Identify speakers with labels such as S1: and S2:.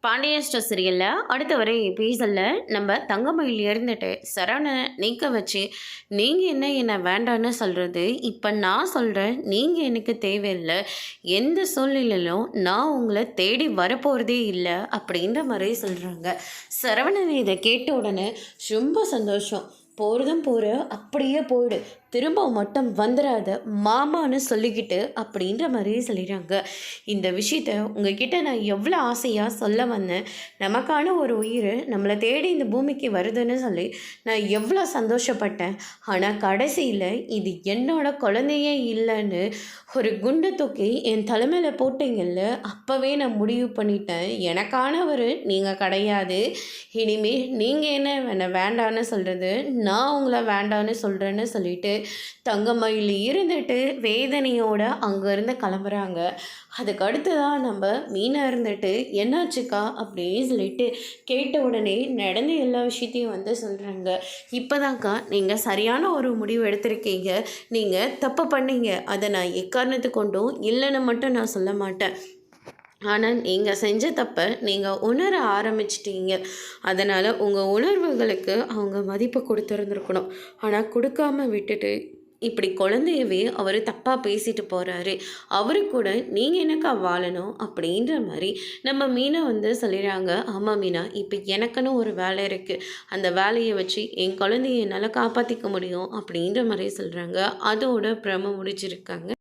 S1: Pandian store சீரியலில் அடுத்த வரை எபிசோடில் நம்ம தங்கமயில் இருந்துட்டு சரவணனை நீக்க வச்சு நீங்கள் என்ன வேண்டான்னு சொல்கிறது. இப்போ நான் சொல்கிறேன், நீங்கள் எனக்கு தேவையில்லை, எந்த சூழ்நிலையிலும் நான் உங்களை தேடி வரப்போகிறதே இல்லை அப்படின்ற மாதிரி சொல்கிறாங்க. சரவணன் இதை கேட்ட உடனே ரொம்ப சந்தோஷம். போகிறதும் போகிற அப்படியே போயிடு, திரும்ப மட்டும் வந்துடாத மாமான்னு சொல்லிக்கிட்டு அப்படின்ற மாதிரியே சொல்லிடுறாங்க. இந்த விஷயத்த உங்ககிட்ட நான் எவ்வளோ ஆசையாக சொல்ல வந்தேன். நமக்கான ஒரு உயிர் நம்மளை தேடி இந்த பூமிக்கு வருதுன்னு சொல்லி நான் எவ்வளோ சந்தோஷப்பட்டேன். ஆனால் கடைசியில் இது என்னோட குழந்தையே இல்லைன்னு ஒரு குண்டை தூக்கி என் தலைமையில் போட்டிங்கல்ல, அப்போவே நான் முடிவு பண்ணிட்டேன், எனக்கானவர் நீங்கள் கிடையாது. இனிமேல் நீங்கள் என்ன வேண்டான்னு சொல்கிறது, நான் உங்களை வேண்டான்னு சொல்கிறேன்னு சொல்லிட்டு தங்கமயில் இருந்துட்டு வேதனையோட அங்கேருந்து கிளம்புறாங்க. அதுக்கு அடுத்து தான் நம்ம மீனா இருந்துட்டு என்னாச்சுக்கா அப்படின்னு சொல்லிட்டு கேட்ட உடனே நடந்த எல்லா விஷயத்தையும் வந்து சொல்கிறாங்க. இப்போதான்க்கா நீங்கள் சரியான ஒரு முடிவு எடுத்திருக்கீங்க, நீங்கள் தப்பு பண்ணீங்க, அதை நான் எக்காரணத்து கொண்டும் இல்லைன்னு மட்டும் நான் சொல்ல மாட்டேன். ஆனால் நீங்கள் செஞ்ச தப்பை நீங்கள் உணர ஆரம்பிச்சிட்டீங்க. அதனால் உங்கள் உணர்வுகளுக்கு அவங்க மதிப்பு கொடுத்துருந்துருக்கணும். ஆனால் கொடுக்காம விட்டுட்டு இப்படி குழந்தையவே அவர் தப்பாக பேசிட்டு போகிறாரு. அவரு கூட நீங்கள் எனக்கா வாழணும் அப்படின்ற மாதிரி நம்ம மீனா வந்து சொல்லிடுறாங்க. ஆமாம் மீனா, இப்போ எனக்குன்னு ஒரு வேலை இருக்குது, அந்த வேலையை வச்சு என் குழந்தைய என்னால் காப்பாற்றிக்க முடியும் அப்படின்ற மாதிரி சொல்கிறாங்க. அதோட பிரம முடிச்சிருக்காங்க.